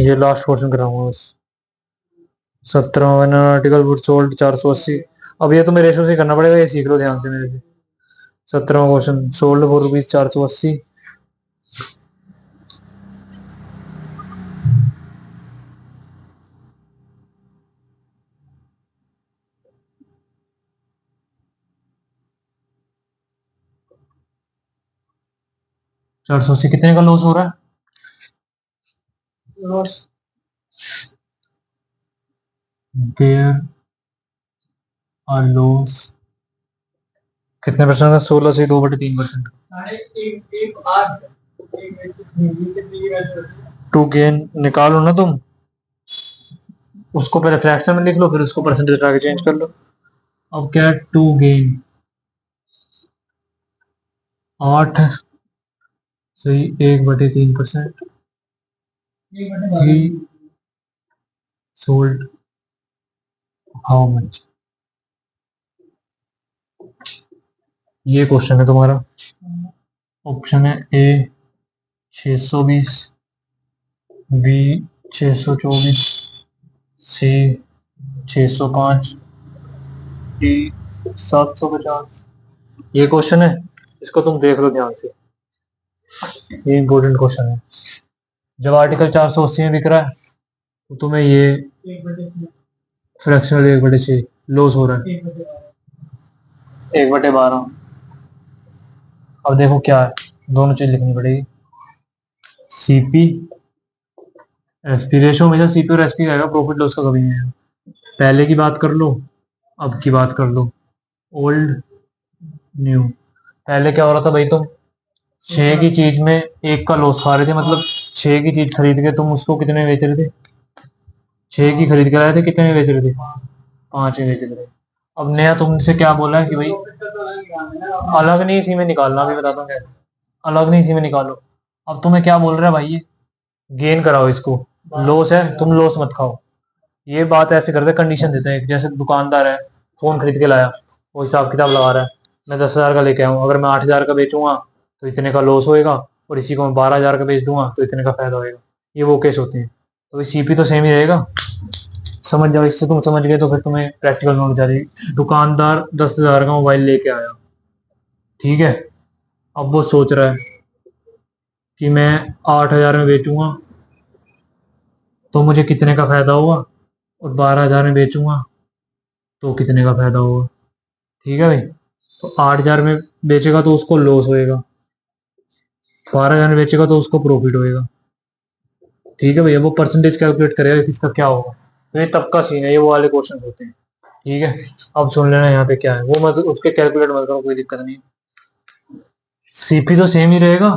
ये लास्ट क्वेश्चन कराऊंगा बस। 17वां आर्टिकल वुड सोल्ड 480। अब ये तुम्हें रेशो से करना पड़ेगा, ये सीख लो ध्यान से मेरे से। 17वां क्वेश्चन, सोल्ड फॉर रुपीज 480। चार सौ अस्सी कितने का लॉस हो रहा है, देयर आर लॉस कितने परसेंट का, 16 से 2/3%। टू गेन निकालो ना तुम, उसको पहले फ्रैक्शन में लिख लो, फिर उसको परसेंटेज आगे चेंज कर लो। अब क्या है, टू गेन 8 सही 1/3%। ही सोल्ड हाउ मच, ये क्वेश्चन है तुम्हारा। ऑप्शन है ए 620, बी 624, सी 605, डी 750। ये क्वेश्चन है, इसको तुम देख लो ध्यान से, ये इंपॉर्टेंट क्वेश्चन है। जब आर्टिकल 480 में बिक रहा है तो तुम्हें ये फ्रैक्शनल 1/6 लॉस हो रहा है, 1/12। अब देखो क्या है, दोनों चीज लिखनी पड़ेगी। सीपी एसपी, रेशो हमेशा सीपी और एसपी आएगा, प्रॉफिट लॉस का कभी नहीं आएगा। पहले की बात कर लो, अब की बात कर लो, ओल्ड न्यू। पहले क्या हो रहा था भाई, तुम 6 की चीज में 1 का लॉस खा रहे थे, मतलब 6 की चीज खरीद के तुम उसको कितने में बेच रहे थे? 6 की खरीद के लाए थे, कितने में बेच रहे थे? 5 में बेच रहे थे। अब नया तुमसे क्या बोला है कि भाई अलग नहीं, इसी में निकालना, अभी बताता हूँ कैसे। अलग नहीं, इसी में निकालो। अब तुम्हें क्या बोल रहा है भाई, ये गेन कराओ इसको, लॉस है तुम लॉस मत खाओ। ये बात ऐसे करते, कंडीशन देते हैं, जैसे दुकानदार है, फोन खरीद के लाया, वो हिसाब किताब लगा रहा है, मैं 10,000 का लेके आऊँ, अगर मैं 8,000 का बेचूंगा तो इतने का लॉस होएगा, और इसी को मैं 12,000 का बेच दूंगा तो इतने का फायदा होएगा। ये वो केस होते हैं। तो सीपी तो सेम ही रहेगा। समझ जाओ, इससे तुम समझ गए तो फिर तुम्हें प्रैक्टिकल नॉलेज आ जाएगी। दुकानदार 10,000 का मोबाइल लेके आया, ठीक है, अब वो सोच रहा है कि मैं 8,000 में बेचूंगा तो मुझे कितने का फायदा होगा, और 12,000 में बेचूंगा तो कितने का फायदा होगा। ठीक है भाई, तो 8,000 में बेचेगा तो उसको लॉस होएगा, 12,000 में बेचेगा तो उसको प्रॉफिट होएगा। ठीक है भैया, वो परसेंटेज कैलकुलेट करेगा कि इसका क्या होगा। तो ये तब का सीन है, ये वो वाले क्वेश्चन होते हैं। ठीक है, अब सुन लेना यहाँ पे क्या है, वो मत उसके कैलकुलेट मत करो, कोई दिक्कत नहीं। सीपी तो सेम ही रहेगा,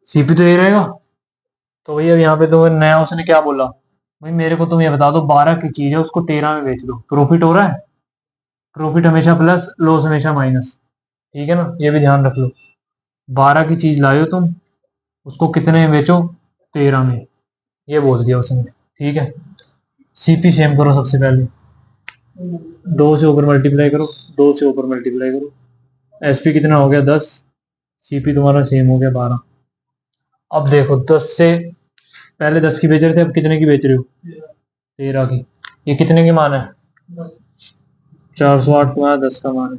सीपी तो यही रहेगा। तो भैया यहाँ पे तो नया उसने क्या बोला, भाई मेरे को तुम ये बता दो, 12 की चीज है उसको 13 में बेच दो, प्रॉफिट हो रहा है? प्रॉफिट हमेशा प्लस, लॉस हमेशा माइनस। ठीक है ना, ये भी ध्यान रख लो। 12 की चीज लाए हो तुम, उसको कितने में बेचो? 13 में, ये बोल दिया उसने। ठीक है, सीपी सेम करो सबसे पहले, 2 से ऊपर मल्टीप्लाई करो, 2 से ऊपर मल्टीप्लाई करो, एसपी कितना हो गया 10, सीपी तुम्हारा सेम हो गया 12। अब देखो 10 से पहले 10 की बेच रहे थे, अब कितने की बेच रहे हो? 13 की। ये कितने की मान है? 408 तुम्हारा 10 का मान है,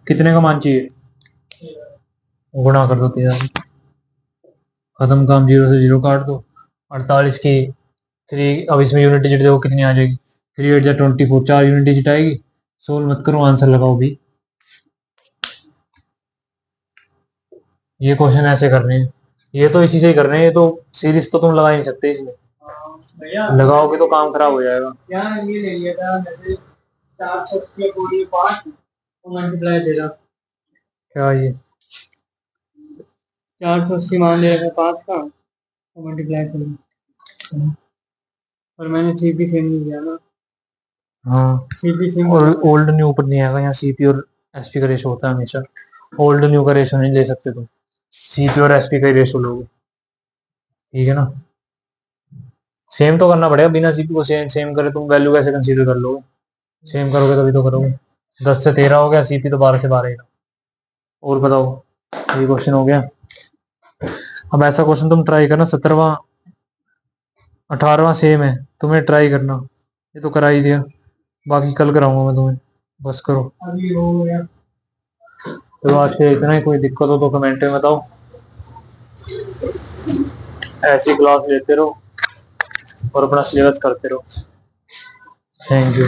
कितने का मान चाहिए? गुणा कर दो 13, खत्म काम, 0 से 0 काट दो। 48 की 3, अब इसमें यूनिट डिजिट देखो कितनी आ जाएगी, 3 8 24, 4 यूनिट डिजिट आएगी। सोल्व मत करो, आंसर लगाओ भी। ये क्वेश्चन ऐसे करने हैं, ये तो इसी से ही करने हैं, ये तो सीरीज तो तुम लगा ही नहीं सकते इसमें, लगाओगे तो काम खराब हो जाएगा। यार ये ले लिया था जैसे 400 के पूरी 5 तो मल्टीप्लाई देगा, क्या ये 480 मान लिया 5 का तो मल्टीप्लाई करेंगे, और मैंने सीपी सेम नहीं किया ना। हाँ, सीपी सेम और ओल्ड न्यू ऊपर नहीं आएगा, यहाँ सीपी और एसपी का रेशो होता है हमेशा, ओल्ड न्यू का रेशो नहीं ले सकते तुम, सीपी और एसपी का ही रेशो लोगे। ठीक है ना, सेम तो करना पड़ेगा, बिना सीपी को सेम सेम करे तुम वैल्यू कैसे कंसीडर कर लोगे? सेम करोगे तभी तो करोगे। 10 से 13 हो गया, सीपी तो 12 से 12 ही था। और बताओ, ये क्वेश्चन हो गया। अब ऐसा क्वेश्चन तुम ट्राई करना, 17वां 18वां सेम है, तुम्हें ट्राई करना। ये तो करा ही दिया, बाकी कल कराऊंगा मैं तुम्हें, बस करो। अभी हो गया, तो आज के इतना ही, कोई दिक्कत हो तो कमेंट में बताओ, ऐसी क्लास लेते रहो और अपना सिलेबस करते रहो। Thank you.